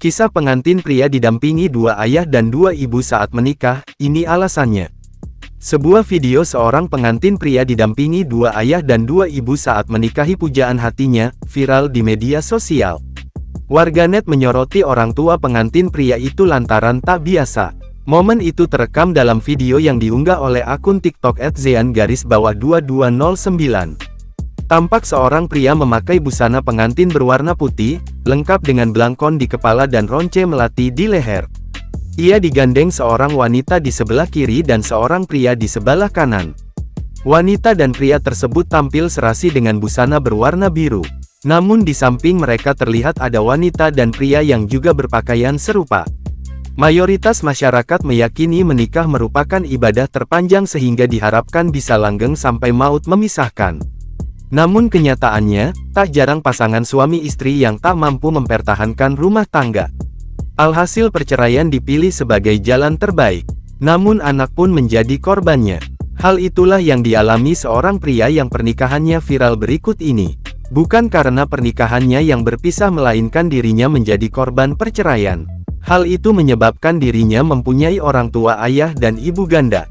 Kisah pengantin pria didampingi dua ayah dan dua ibu saat menikah, ini alasannya. Sebuah video seorang pengantin pria didampingi dua ayah dan dua ibu saat menikahi pujaan hatinya, viral di media sosial. Warganet menyoroti orang tua pengantin pria itu lantaran tak biasa. Momen itu terekam dalam video yang diunggah oleh akun TikTok @zean_2209. Tampak seorang pria memakai busana pengantin berwarna putih, lengkap dengan belangkon di kepala dan ronce melati di leher. Ia digandeng seorang wanita di sebelah kiri dan seorang pria di sebelah kanan. Wanita dan pria tersebut tampil serasi dengan busana berwarna biru. Namun di samping mereka terlihat ada wanita dan pria yang juga berpakaian serupa. Mayoritas masyarakat meyakini menikah merupakan ibadah terpanjang sehingga diharapkan bisa langgeng sampai maut memisahkan. Namun kenyataannya, tak jarang pasangan suami istri yang tak mampu mempertahankan rumah tangga. Alhasil perceraian dipilih sebagai jalan terbaik. Namun anak pun menjadi korbannya. Hal itulah yang dialami seorang pria yang pernikahannya viral berikut ini. Bukan karena pernikahannya yang berpisah melainkan dirinya menjadi korban perceraian. Hal itu menyebabkan dirinya mempunyai orang tua ayah dan ibu ganda.